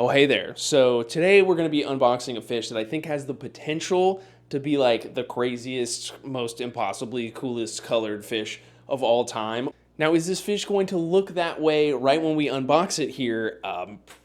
Oh, hey there. So today we're going to be unboxing a fish that I think has the potential to be like the craziest, most impossibly coolest colored fish of all time. Now, is this fish going to look that way right when we unbox it here?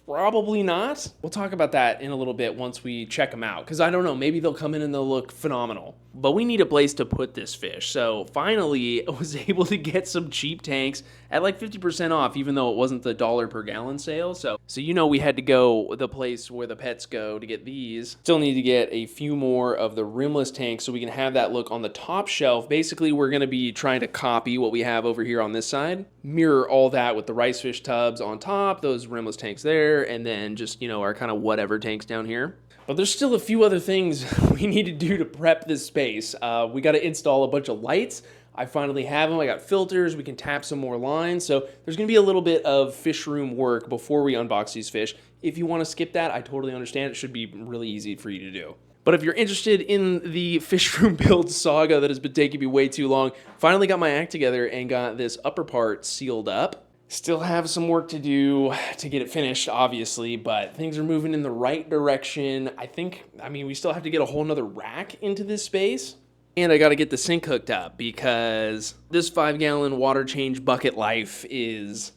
Probably not. We'll talk about that in a little bit once we check them out, because I don't know, maybe they'll come in and they'll look phenomenal. But we need a place to put this fish. So finally, I was able to get some cheap tanks at like 50% off, even though it wasn't the $1 per gallon sale. So you know we had to go the place where the pets go to get these. Still need to get a few more of the rimless tanks so we can have that look on the top shelf. Basically, we're going to be trying to copy what we have over here on this side, mirror all that with the rice fish tubs on top, those rimless tanks there, and then just, you know, our kind of whatever tanks down here. But there's still a few other things we need to do to prep this space. We got to install a bunch of lights. I finally have them. I got filters. We can tap some more lines. So there's going to be a little bit of fish room work before we unbox these fish. If you want to skip that, I totally understand. It should be really easy for you to do. But if you're interested in the fish room build saga that has been taking me way too long, finally got my act together and got this upper part sealed up. Still have some work to do to get it finished, obviously, but things are moving in the right direction. I mean, we still have to get a whole nother rack into this space. And I got to get the sink hooked up because this 5-gallon water change bucket life is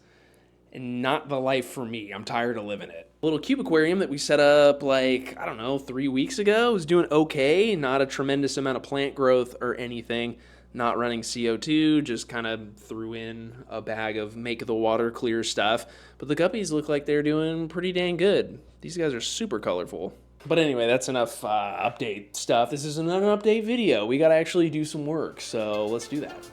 not the life for me. I'm tired of living it. A little cube aquarium that we set up like, I don't know, 3 weeks ago was doing okay. Not a tremendous amount of plant growth or anything. Not running CO2, just kind of threw in a bag of make the water clear stuff. But the guppies look like they're doing pretty dang good. These guys are super colorful. But anyway, that's enough update stuff. This isn't an update video. We got to actually do some work, so let's do that.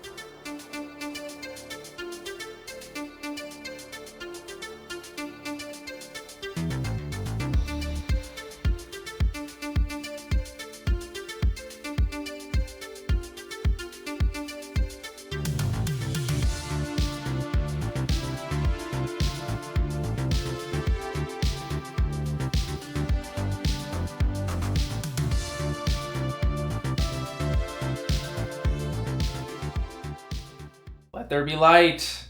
Let there be light.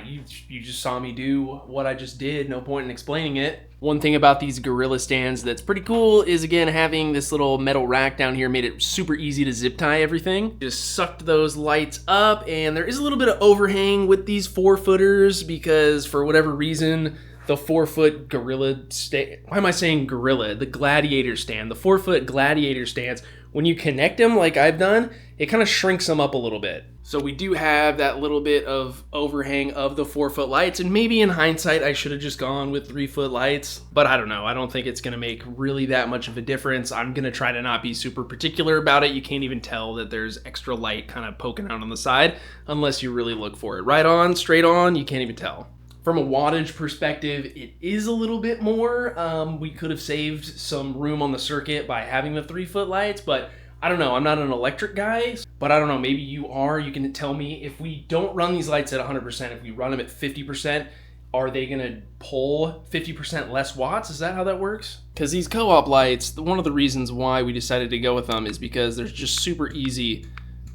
You just saw me do what I just did. No point in explaining it. One thing about these gorilla stands that's pretty cool is, again, having this little metal rack down here made it super easy to zip tie everything. Just sucked those lights up, and there is a little bit of overhang with these 4-footers because for whatever reason, the 4-foot gorilla stand, why am I saying gorilla? The gladiator stand, the 4-foot gladiator stands, when you connect them like I've done, it kind of shrinks them up a little bit. So we do have that little bit of overhang of the 4-foot lights, and maybe in hindsight I should have just gone with 3-foot lights, but I don't know. I don't think it's gonna make really that much of a difference. I'm gonna try to not be super particular about it. You can't even tell that there's extra light kind of poking out on the side unless you really look for it. Right on, straight on, you can't even tell. From a wattage perspective, it is a little bit more. We could have saved some room on the circuit by having the 3-foot lights, but I don't know. I'm not an electric guy, but I don't know. Maybe you are. You can tell me if we don't run these lights at 100%, if we run them at 50%, are they going to pull 50% less watts? Is that how that works? Because these co-op lights, one of the reasons why we decided to go with them is because they're just super easy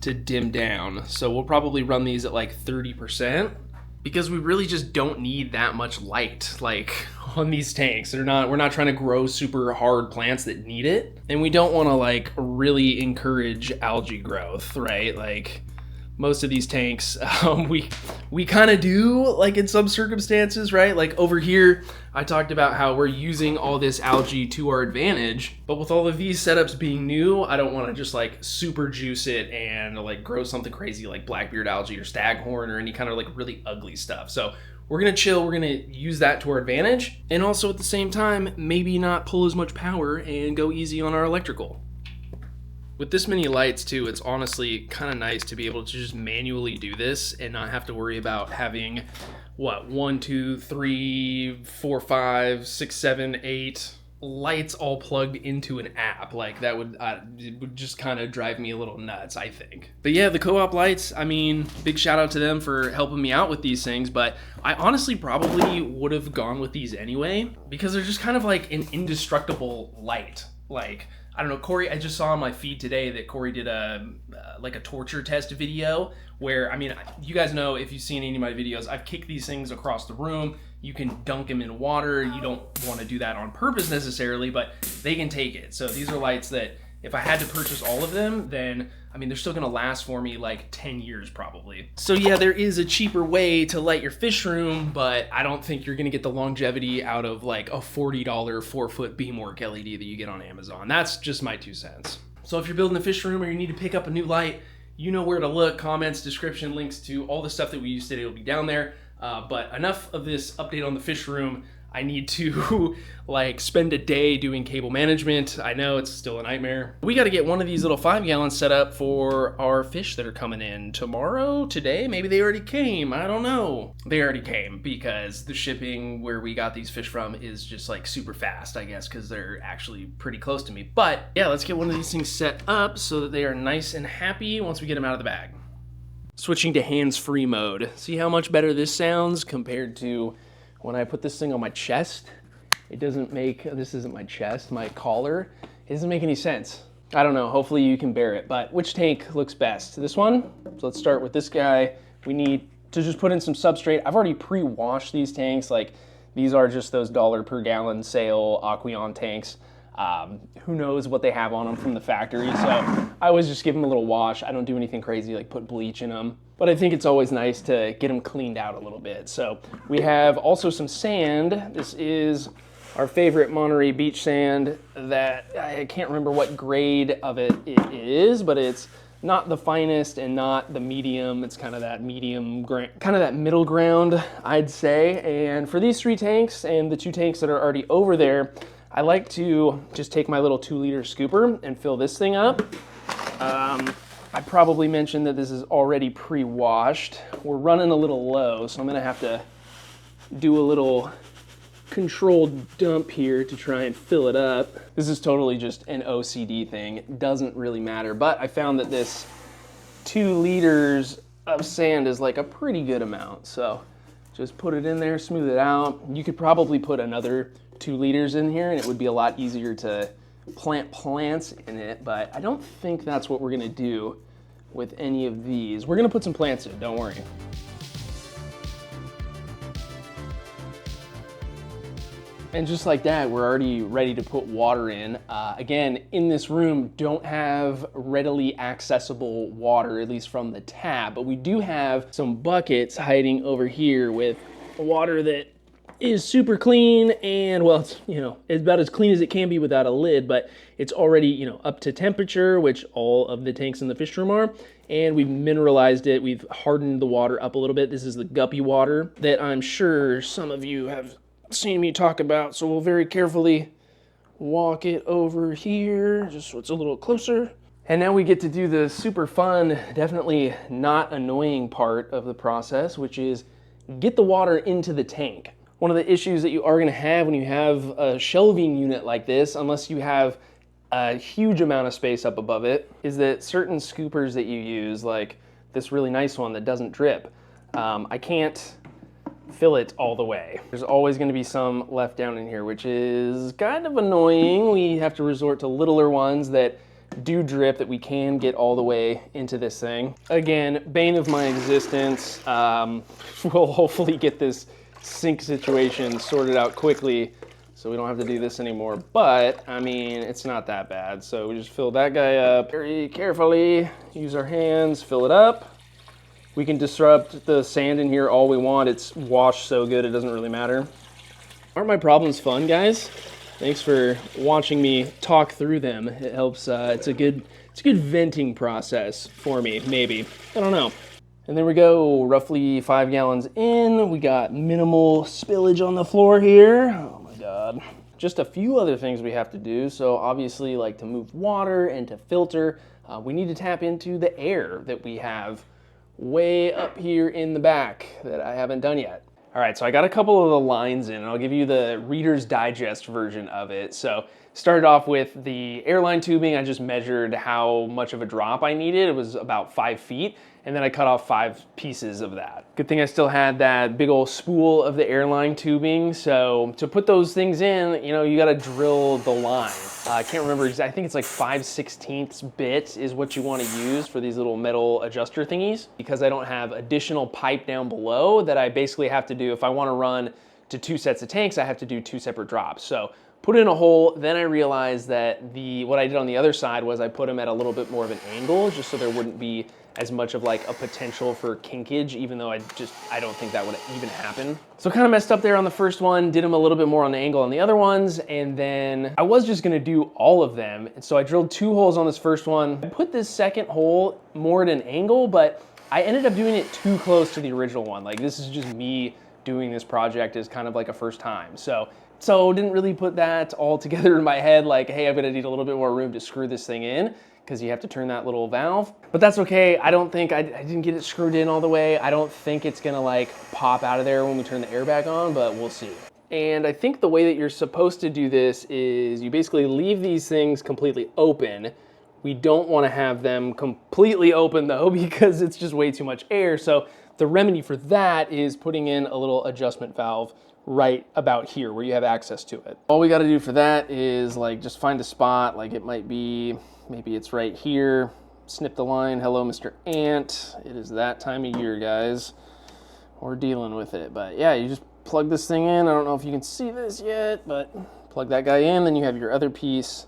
to dim down. So we'll probably run these at like 30%. Because we really just don't need that much light, like, on these tanks. We're not trying to grow super hard plants that need it. And we don't want to, like, really encourage algae growth, right? Like, most of these tanks, we kind of do, like, in some circumstances, right? Like, over here, I talked about how we're using all this algae to our advantage. But with all of these setups being new, I don't want to just, like, super juice it and, like, grow something crazy like blackbeard algae or staghorn or any kind of, like, really ugly stuff. So we're going to chill. We're going to use that to our advantage. And also, at the same time, maybe not pull as much power and go easy on our electrical. With this many lights too, it's honestly kind of nice to be able to just manually do this and not have to worry about having, 1, 2, 3, 4, 5, 6, 7, 8 lights all plugged into an app. Like that it would just kind of drive me a little nuts, I think. But yeah, the co-op lights, I mean, big shout out to them for helping me out with these things, but I honestly probably would have gone with these anyway because they're just kind of like an indestructible light. Like, I don't know, Corey, I just saw on my feed today that Corey did a torture test video where, I mean, you guys know, if you've seen any of my videos, I've kicked these things across the room. You can dunk them in water. You don't want to do that on purpose necessarily, but they can take it. So these are lights that if I had to purchase all of them, then, I mean, they're still gonna last for me like 10 years probably. So yeah, there is a cheaper way to light your fish room, but I don't think you're gonna get the longevity out of like a $40 4-foot beamwork LED that you get on Amazon. That's just my 2 cents. So if you're building a fish room or you need to pick up a new light, you know where to look. Comments, description, links to all the stuff that we used today will be down there. But enough of this update on the fish room. I need to like spend a day doing cable management. I know it's still a nightmare. We got to get one of these little 5-gallons set up for our fish that are coming in tomorrow, today. Maybe they already came. I don't know. They already came because the shipping where we got these fish from is just like super fast, I guess, because they're actually pretty close to me. But yeah, let's get one of these things set up so that they are nice and happy once we get them out of the bag. Switching to hands-free mode. See how much better this sounds compared to when I put this thing on my chest. It doesn't make, this isn't my chest, my collar. It doesn't make any sense. I don't know, hopefully you can bear it, but which tank looks best? This one? So let's start with this guy. We need to just put in some substrate. I've already pre-washed these tanks. Like, these are just those $1 per gallon sale Aquarium tanks. Who knows what they have on them from the factory, so I always just give them a little wash. I don't do anything crazy like put bleach in them, but I think it's always nice to get them cleaned out a little bit. So we have also some sand. This is our favorite Monterey Beach sand that I can't remember what grade of it is, but it's not the finest and not the medium. It's kind of that medium, kind of that middle ground, I'd say. And for these 3 tanks and the 2 tanks that are already over there, I like to just take my little 2-liter scooper and fill this thing up. I probably mentioned that this is already pre-washed. We're running a little low, so I'm gonna have to do a little controlled dump here to try and fill it up. This is totally just an OCD thing. It doesn't really matter, but I found that this 2 liters of sand is like a pretty good amount. So just put it in there, smooth it out. You could probably put another 2 liters in here and it would be a lot easier to plant plants in it, but I don't think that's what we're gonna do with any of these. We're gonna put some plants in, don't worry. And just like that, we're already ready to put water in. Again, in this room, don't have readily accessible water, at least from the tap, but we do have some buckets hiding over here with water that is super clean, and well, it's, you know, it's about as clean as it can be without a lid, but it's already, you know, up to temperature, which all of the tanks in the fish room are, and we've mineralized it. We've hardened the water up a little bit. This is the guppy water that I'm sure some of you have seen me talk about, so we'll very carefully walk it over here, just so it's a little closer. And now we get to do the super fun, definitely not annoying part of the process, which is get the water into the tank. One of the issues that you are going to have when you have a shelving unit like this, unless you have a huge amount of space up above it, is that certain scoopers that you use, like this really nice one that doesn't drip, I can't fill it all the way. There's always going to be some left down in here, which is kind of annoying. We have to resort to littler ones that do drip that we can get all the way into this thing. Again, bane of my existence. We'll hopefully get this sink situation sorted out quickly so we don't have to do this anymore, but I mean, it's not that bad. So we just fill that guy up very carefully, use our hands, fill it up. We can disrupt the sand in here all we want. It's washed so good it doesn't really matter. Aren't my problems fun, guys? Thanks for watching me talk through them. It helps, it's a good venting process for me, maybe. I don't know. And there we go, roughly 5 gallons in. We got minimal spillage on the floor here. Oh my God. Just a few other things we have to do. So obviously, like to move water and to filter, we need to tap into the air that we have way up here in the back that I haven't done yet. All right, so I got a couple of the lines in, and I'll give you the Reader's Digest version of it. So started off with the Airline tubing. I just measured how much of a drop I needed. It was about 5 feet. And then I cut off 5 pieces of that. Good thing I still had that big old spool of the Airline tubing. So to put those things in, you know, you gotta drill the line. I can't remember exactly, I think it's like 5/16 bit is what you wanna use for these little metal adjuster thingies, because I don't have additional pipe down below that I basically have to do if I wanna run to 2 sets of tanks, I have to do 2 separate drops. So put in a hole, then I realized that what I did on the other side was I put them at a little bit more of an angle, just so there wouldn't be as much of like a potential for kinkage, even though I don't think that would even happen. So kind of messed up there on the first one, did them a little bit more on the angle on the other ones, and then I was just gonna do all of them. And so I drilled 2 holes on this first one. I put this second hole more at an angle, but I ended up doing it too close to the original one. Like, this is just me doing this project as kind of like a first time. So didn't really put that all together in my head, like, hey, I'm gonna need a little bit more room to screw this thing in, because you have to turn that little valve. But that's okay. I don't think, I didn't get it screwed in all the way. I don't think it's gonna like pop out of there when we turn the air back on, but we'll see. And I think the way that you're supposed to do this is you basically leave these things completely open. We don't wanna have them completely open though, because it's just way too much air. So the remedy for that is putting in a little adjustment valve right about here where you have access to it. All we gotta do for that is like just find a spot, like it might be, maybe it's right here, snip the line, hello Mr. Ant. It is that time of year, guys. We're dealing with it, but yeah, you just plug this thing in. I don't know if you can see this yet, but plug that guy in, then you have your other piece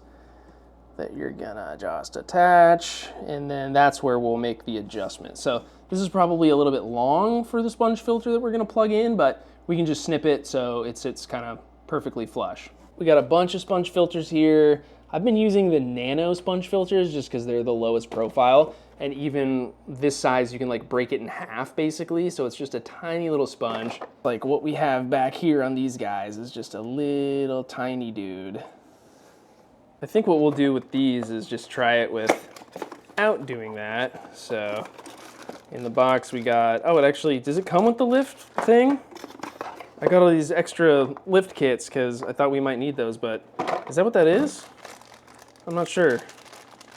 that you're gonna just attach, and then that's where we'll make the adjustment. So this is probably a little bit long for the sponge filter that we're gonna plug in, but we can just snip it so it sits kind of perfectly flush. We got a bunch of sponge filters here. I've been using the nano sponge filters just because they're the lowest profile, and even this size you can like break it in half basically, so it's just a tiny little sponge. Like what we have back here on these guys is just a little tiny dude. I think what we'll do with these is just try it without doing that. So in the box we got, oh, it actually, does it come with the lift thing? I got all these extra lift kits because I thought we might need those, but is that what that is? I'm not sure.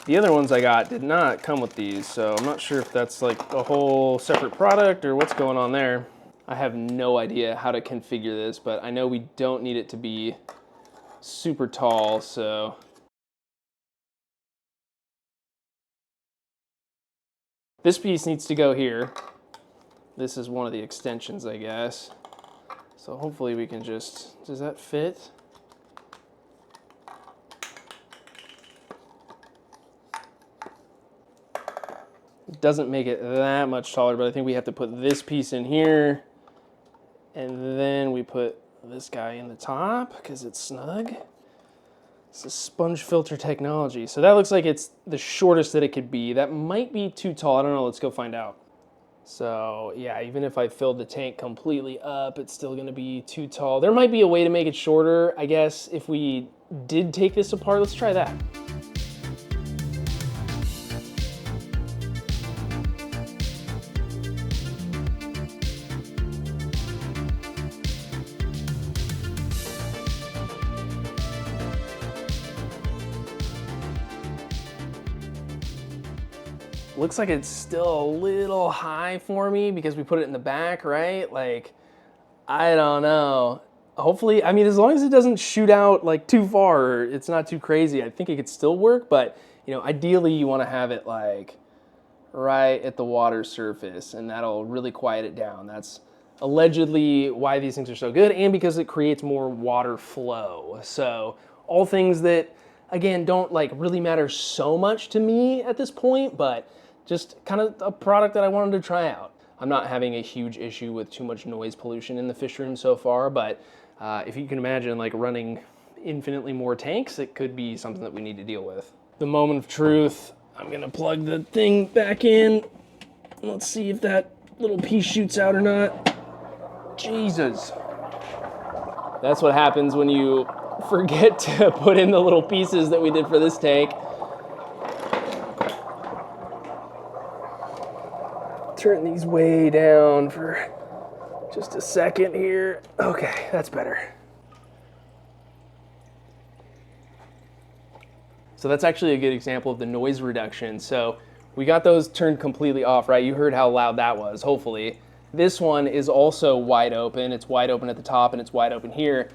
The other ones I got did not come with these, so I'm not sure if that's like a whole separate product or what's going on there. I have no idea how to configure this, but I know we don't need it to be super tall, so. This piece needs to go here. This is one of the extensions, I guess. So hopefully we can just, does that fit? It doesn't make it that much taller, but I think we have to put this piece in here, and then we put this guy in the top because it's snug. This is sponge filter technology. So that looks like it's the shortest that it could be. That might be too tall. I don't know. Let's go find out. So yeah, even if I filled the tank completely up, it's still gonna be too tall. There might be a way to make it shorter, I guess, if we did take this apart. Let's try that. Looks like it's still a little high for me because we put it in the back, right? Like, I don't know. Hopefully, I mean, as long as it doesn't shoot out like too far, or it's not too crazy, I think it could still work. But, you know, ideally you want to have it like right at the water surface, and that'll really quiet it down. That's allegedly why these things are so good, and because it creates more water flow. So all things that, again, don't like really matter so much to me at this point, but just kind of a product that I wanted to try out. I'm not having a huge issue with too much noise pollution in the fish room so far, but if you can imagine like running infinitely more tanks, it could be something that we need to deal with. The moment of truth, I'm gonna plug the thing back in. Let's see if that little piece shoots out or not. Jesus. That's what happens when you forget to put in the little pieces that we did for this tank. Turn these way down for just a second here. Okay, that's better. So that's actually a good example of the noise reduction. So we got those turned completely off, right? You heard how loud that was, hopefully. This one is also wide open. It's wide open at the top and it's wide open here.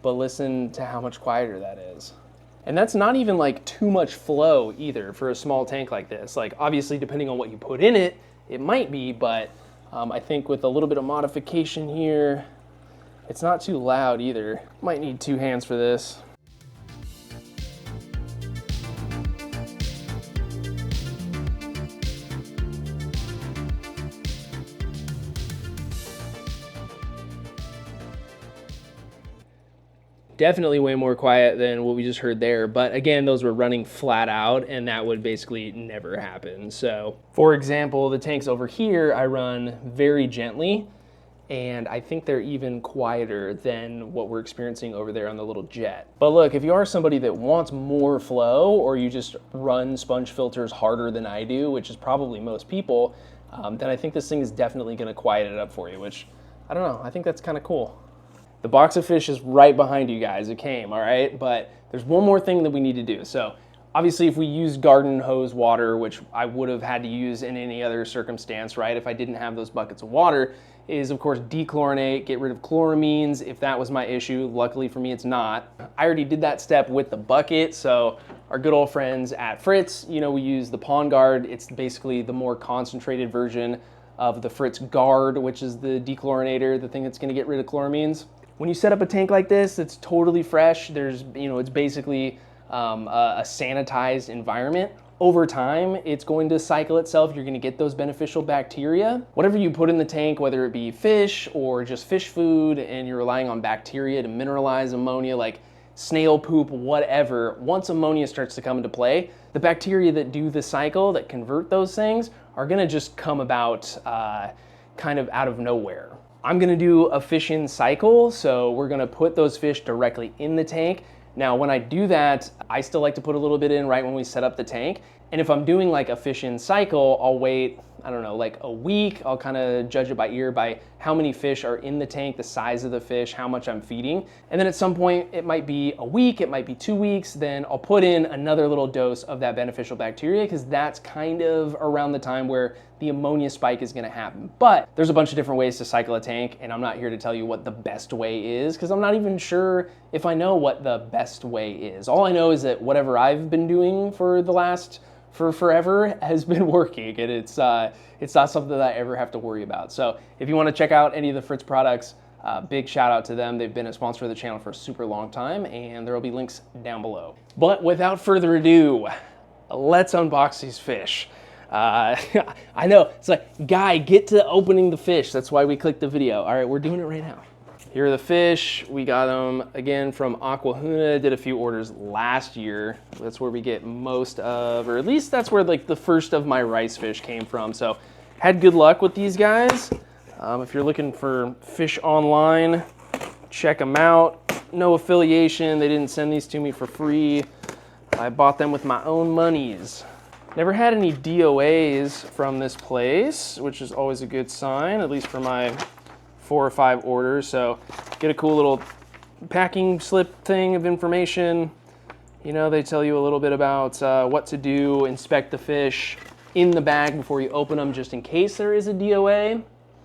But listen to how much quieter that is. And that's not even like too much flow either for a small tank like this. Like obviously depending on what you put in it, it might be, but I think with a little bit of modification here, It's not too loud either. Might need 2 hands for this. Definitely way more quiet than what we just heard there. But again, those were running flat out and that would basically never happen. So for example, the tanks over here, I run very gently and I think they're even quieter than what we're experiencing over there on the little jet. But look, if you are somebody that wants more flow or you just run sponge filters harder than I do, which is probably most people, then I think this thing is definitely gonna quiet it up for you, which I don't know, I think that's kind of cool. The box of fish is right behind you guys. It came, all right? But there's one more thing that we need to do. So obviously if we use garden hose water, which I would have had to use in any other circumstance, right? If I didn't have those buckets of water, is of course dechlorinate, get rid of chloramines if that was my issue. Luckily for me, it's not. I already did that step with the bucket. So our good old friends at Fritz, you know, we use the Pond Guard. It's basically the more concentrated version of the Fritz Guard, which is the dechlorinator, the thing that's gonna get rid of chloramines. When you set up a tank like this, it's totally fresh. There's, you know, it's basically a sanitized environment. Over time, it's going to cycle itself. You're gonna get those beneficial bacteria. Whatever you put in the tank, whether it be fish or just fish food, and you're relying on bacteria to mineralize ammonia, like snail poop, whatever, once ammonia starts to come into play, the bacteria that do the cycle, that convert those things, are gonna just come about kind of out of nowhere. I'm gonna do a fish in cycle, so we're gonna put those fish directly in the tank. Now, when I do that, I still like to put a little bit in right when we set up the tank. And if I'm doing like a fish in cycle, I'll wait, I don't know, like a week. I'll kind of judge it by ear by how many fish are in the tank, the size of the fish, how much I'm feeding. And then at some point, it might be a week, it might be 2 weeks, then I'll put in another little dose of that beneficial bacteria because that's kind of around the time where the ammonia spike is gonna happen. But there's a bunch of different ways to cycle a tank, and I'm not here to tell you what the best way is because I'm not even sure if I know what the best way is. All I know is that whatever I've been doing for forever has been working, and it's not something that I ever have to worry about. So if you want to check out any of the Fritz products, big shout out to them. They've been a sponsor of the channel for a super long time, and there will be links down below. But without further ado, let's unbox these fish. I know, it's like, guy, get to opening the fish. That's why we clicked the video. All right, we're doing it right now. Here are the fish. We got them again from Aquahuna. Did a few orders last year. That's where we get most of, or at least that's where like the first of my rice fish came from. So had good luck with these guys. If you're looking for fish online, check them out. No affiliation. They didn't send these to me for free. I bought them with my own monies. Never had any DOAs from this place, which is always a good sign, at least for my 4 or 5 orders. So get a cool little packing slip thing of information. You know, they tell you a little bit about what to do, inspect the fish in the bag before you open them just in case there is a DOA.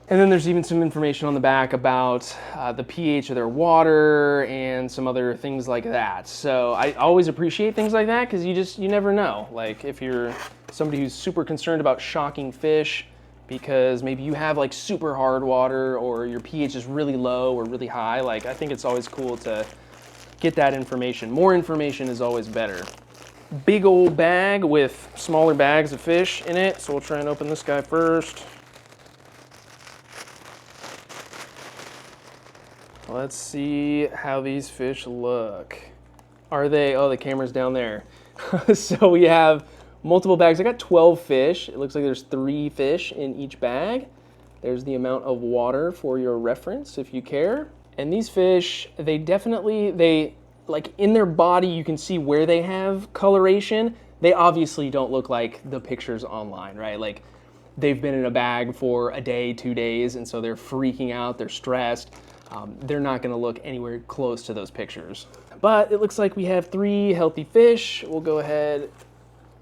And then there's even some information on the back about the pH of their water and some other things like that. So I always appreciate things like that because you never know. Like if you're somebody who's super concerned about shocking fish because maybe you have like super hard water or your pH is really low or really high, like I think it's always cool to get that information. More information is always better. Big old bag with smaller bags of fish in it. So we'll try and open this guy first. Let's see how these fish look. Are they, oh, the camera's down there. So we have multiple bags. I got 12 fish. It looks like there's 3 fish in each bag. There's the amount of water for your reference if you care. And these fish, they like in their body, you can see where they have coloration. They obviously don't look like the pictures online, right? Like they've been in a bag for a day, 2 days, and so they're freaking out, they're stressed. They're not gonna look anywhere close to those pictures. But it looks like we have 3 healthy fish. We'll go ahead,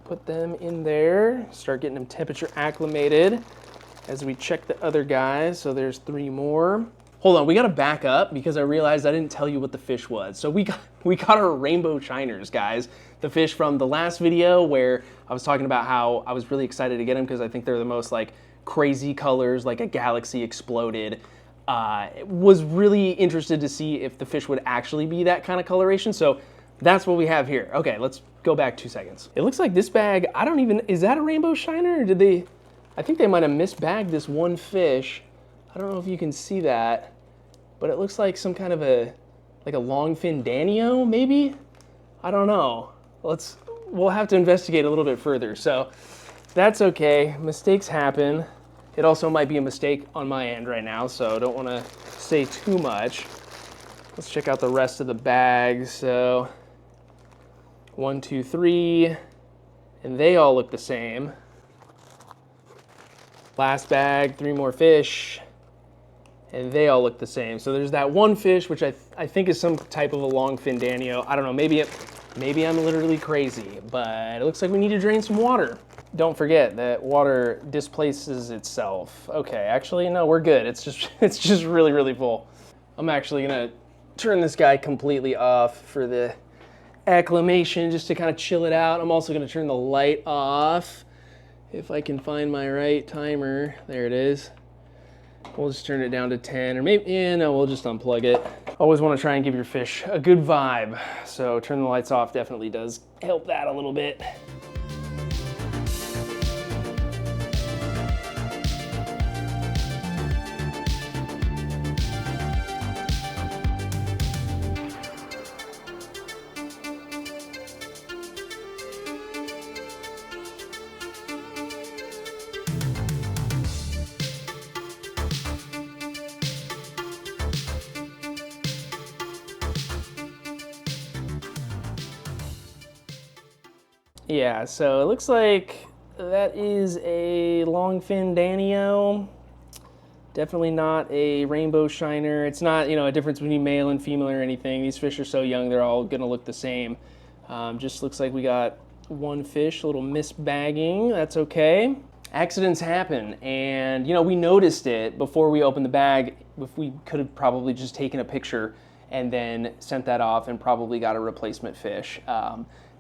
put them in there, start getting them temperature acclimated as we check the other guys. So there's 3 more. Hold on, we gotta back up because I realized I didn't tell you what the fish was. So we got our rainbow shiners, guys. The fish from the last video where I was talking about how I was really excited to get them because I think they're the most like crazy colors, like a galaxy exploded. was really interested to see if the fish would actually be that kind of coloration. So that's what we have here. Okay, let's go back 2 seconds. It looks like this bag, I don't even, is that a rainbow shiner or did they, I think they might have misbagged this one fish. I don't know if you can see that, but it looks like some kind of like a longfin danio, maybe? I don't know. We'll have to investigate a little bit further. So that's okay, mistakes happen. It also might be a mistake on my end right now, so I don't want to say too much. Let's check out the rest of the bag. So 1, 2, 3, and they all look the same. Last bag, 3 more fish, and they all look the same. So there's that one fish, which I think is some type of a longfin danio. I don't know, maybe I'm literally crazy, but it looks like we need to drain some water. Don't forget that water displaces itself. Okay, actually, no, we're good. It's just really, really full. I'm actually gonna turn this guy completely off for the acclimation, just to kind of chill it out. I'm also gonna turn the light off if I can find my right timer. There it is. We'll just turn it down to 10, or maybe, yeah, no, we'll just unplug it. Always want to try and give your fish a good vibe, so turn the lights off definitely does help that a little bit. Yeah, so it looks like that is a longfin danio. Definitely not a rainbow shiner. It's not, a difference between male and female or anything. These fish are so young, they're all gonna look the same. Just looks like we got one fish, a little misbagging. That's okay. Accidents happen, and we noticed it before we opened the bag. If we could have probably just taken a picture and then sent that off and probably got a replacement fish.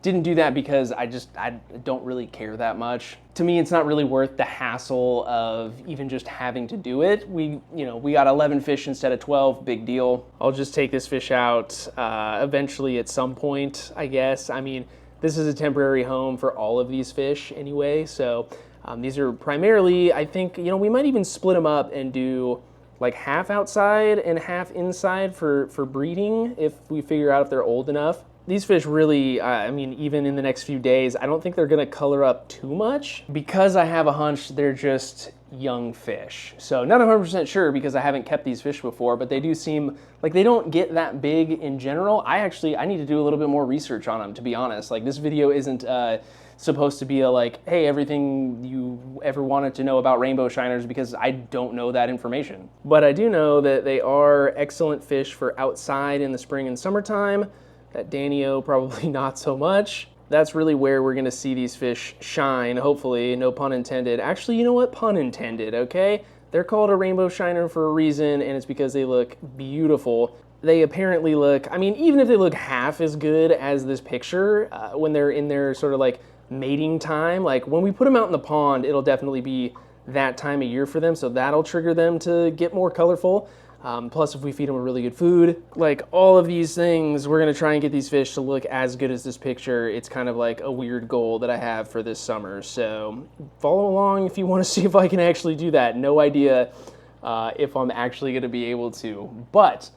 Didn't do that because I don't really care that much. To me, it's not really worth the hassle of even just having to do it. We got 11 fish instead of 12, big deal. I'll just take this fish out eventually at some point, I guess. I mean, this is a temporary home for all of these fish anyway, so these are primarily, I think, we might even split them up and do like half outside and half inside for breeding if we figure out if they're old enough. These fish really, even in the next few days, I don't think they're gonna color up too much because I have a hunch they're just young fish. So not 100% sure because I haven't kept these fish before, but they do seem like they don't get that big in general. I need to do a little bit more research on them, to be honest. Like, this video isn't supposed to be a hey, everything you ever wanted to know about rainbow shiners, because I don't know that information. But I do know that they are excellent fish for outside in the spring and summertime. That danio, probably not so much. That's really where we're gonna see these fish shine, hopefully, no pun intended. Actually, you know what? Pun intended, okay? They're called a rainbow shiner for a reason, and it's because they look beautiful. They apparently look, even if they look half as good as this picture, when they're in their sort of mating time, when we put them out in the pond, it'll definitely be that time of year for them, so that'll trigger them to get more colorful. Plus, if we feed them really good food, all of these things, we're gonna try and get these fish to look as good as this picture. It's kind of like a weird goal that I have for this summer. So follow along if you wanna see if I can actually do that. No idea if I'm actually gonna be able to. But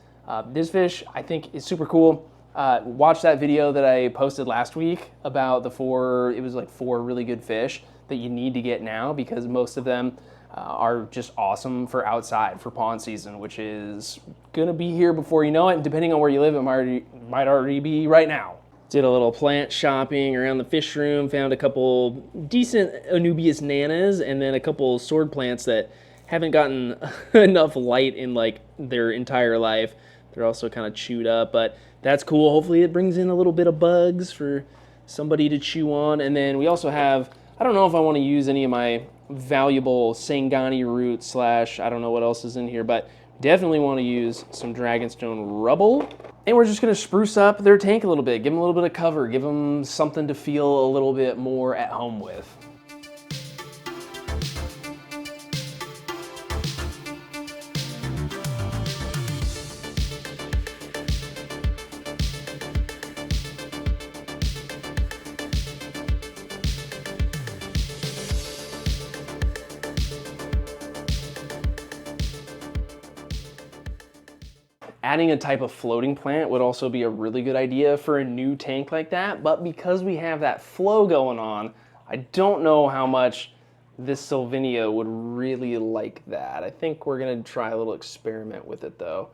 this fish, I think, is super cool. Watch that video that I posted last week about it was 4 really good fish that you need to get now, because most of them are just awesome for outside, for pond season, which is gonna be here before you know it, and depending on where you live, it might already be right now. Did a little plant shopping around the fish room, found a couple decent Anubias nanas, and then a couple sword plants that haven't gotten enough light in their entire life. They're also kind of chewed up, but that's cool. Hopefully it brings in a little bit of bugs for somebody to chew on. And then we also have, I don't know if I want to use any of my valuable Sangani root / I don't know what else is in here, but definitely want to use some Dragonstone rubble. And we're just going to spruce up their tank a little bit, give them a little bit of cover, give them something to feel a little bit more at home with. Adding a type of floating plant would also be a really good idea for a new tank like that, but because we have that flow going on, I don't know how much this Sylvinia would really like that. I think we're gonna try a little experiment with it though,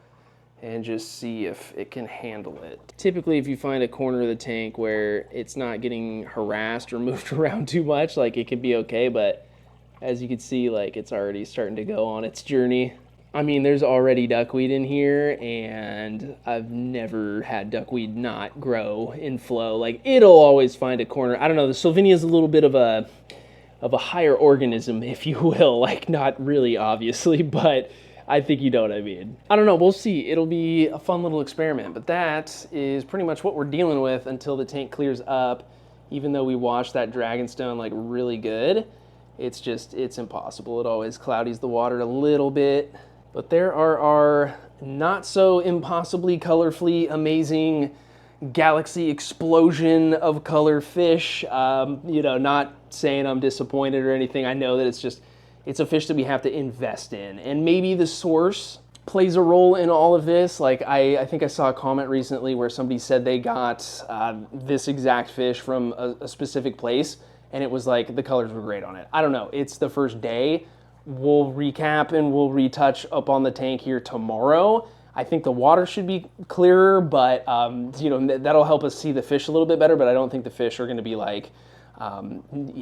and just see if it can handle it. Typically, if you find a corner of the tank where it's not getting harassed or moved around too much, like it could be okay, but as you can see, like it's already starting to go on its journey. I mean, there's already duckweed in here, and I've never had duckweed not grow in flow. Like, it'll always find a corner. I don't know, the Sylvinia is a little bit of a higher organism, if you will. Like, not really, obviously, but I think you know what I mean. I don't know, we'll see. It'll be a fun little experiment, but that is pretty much what we're dealing with until the tank clears up. Even though we washed that dragonstone, like, really good, it's impossible. It always cloudies the water a little bit. But there are our not so impossibly colorfully amazing galaxy explosion of color fish. You know, not saying I'm disappointed or anything. I know that it's a fish that we have to invest in. And maybe the source plays a role in all of this. Like I think I saw a comment recently where somebody said they got this exact fish from a specific place, and it was like the colors were great on it. I don't know, it's the first day. We'll recap and we'll retouch up on the tank here tomorrow. I think the water should be clearer, but you know, that'll help us see the fish a little bit better, but I don't think the fish are gonna be like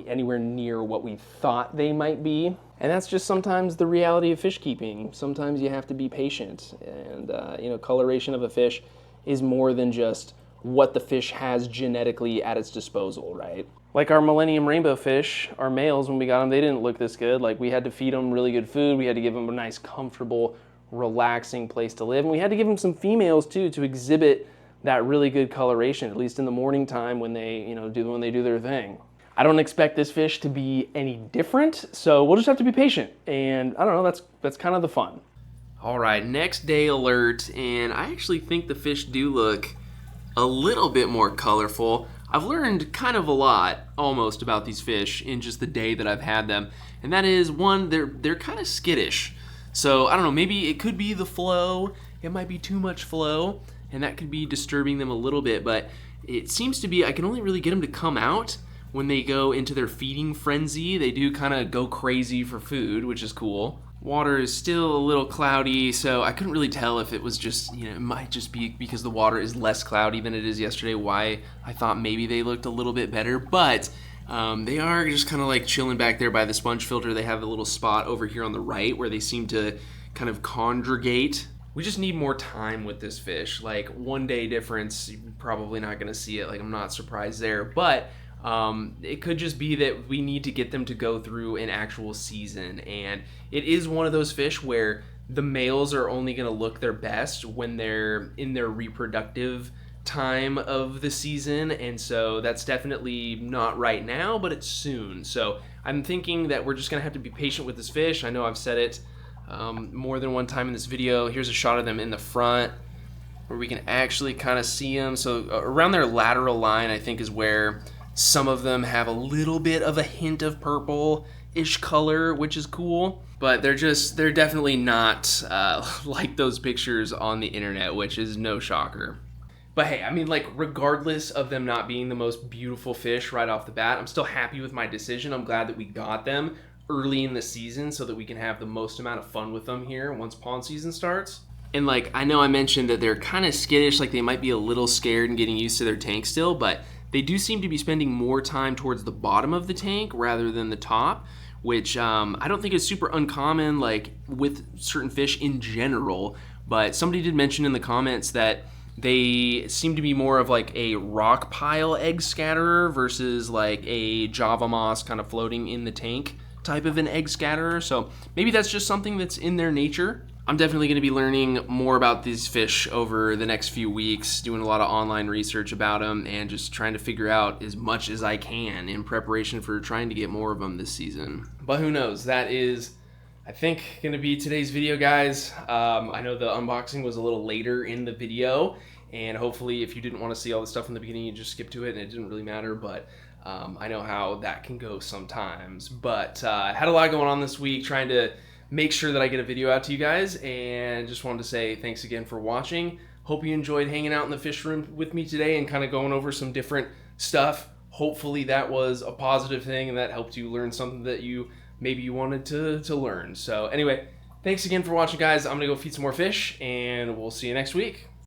anywhere near what we thought they might be. And that's just sometimes the reality of fish keeping. Sometimes you have to be patient, and you know, coloration of a fish is more than just what the fish has genetically at its disposal, right? Like our Millennium Rainbow fish, our males, when we got them, they didn't look this good. Like, we had to feed them really good food. We had to give them a nice, comfortable, relaxing place to live. And we had to give them some females too to exhibit that really good coloration, at least in the morning time when they, you know, when they do their thing. I don't expect this fish to be any different, so we'll just have to be patient. And I don't know, that's kind of the fun. All right, next day alert, and I actually think the fish do look a little bit more colorful. I've learned kind of a lot, almost, about these fish in just the day that I've had them. And that is, one, they're kind of skittish. So, I don't know, maybe it could be the flow. It might be too much flow, and that could be disturbing them a little bit. But it seems to be, I can only really get them to come out when they go into their feeding frenzy. They do kind of go crazy for food, which is cool. Water is still a little cloudy, so I couldn't really tell if it was just, you know, it might just be because the water is less cloudy than it is yesterday, why I thought maybe they looked a little bit better. But they are just kind of like chilling back there by the sponge filter. They have a little spot over here on the right where they seem to kind of congregate. We just need more time with this fish. Like, 1 day difference, you're probably not going to see it. Like, I'm not surprised there. But it could just be that we need to get them to go through an actual season, and it is one of those fish where the males are only going to look their best when they're in their reproductive time of the season, and so that's definitely not right now, but it's soon. So I'm thinking that we're just going to have to be patient with this fish. I know I've said it more than one time in this video. Here's a shot of them in the front where we can actually kind of see them. So around their lateral line, I think, is where some of them have a little bit of a hint of purple-ish color, which is cool. But they're definitely not like those pictures on the internet, which is no shocker. But hey, I mean, like, regardless of them not being the most beautiful fish right off the bat, I'm still happy with my decision. I'm glad that we got them early in the season so that we can have the most amount of fun with them here once pond season starts. And like, I know I mentioned that they're kind of skittish, like they might be a little scared and getting used to their tank still, but they do seem to be spending more time towards the bottom of the tank rather than the top, which I don't think is super uncommon, like with certain fish in general. But somebody did mention in the comments that they seem to be more of like a rock pile egg scatterer versus like a Java moss kind of floating in the tank type of an egg scatterer. So maybe that's just something that's in their nature. I'm definitely going to be learning more about these fish over the next few weeks, doing a lot of online research about them and just trying to figure out as much as I can in preparation for trying to get more of them this season. But who knows? That is, I think, going to be today's video, guys. I know the unboxing was a little later in the video, and hopefully if you didn't want to see all the stuff in the beginning, you just skip to it and it didn't really matter, but I know how that can go sometimes. But I had a lot going on this week trying to make sure that I get a video out to you guys, and just wanted to say thanks again for watching. Hope you enjoyed hanging out in the fish room with me today and kind of going over some different stuff. Hopefully that was a positive thing and that helped you learn something that maybe you wanted to learn. So anyway, thanks again for watching, guys. I'm gonna go feed some more fish, and we'll see you next week.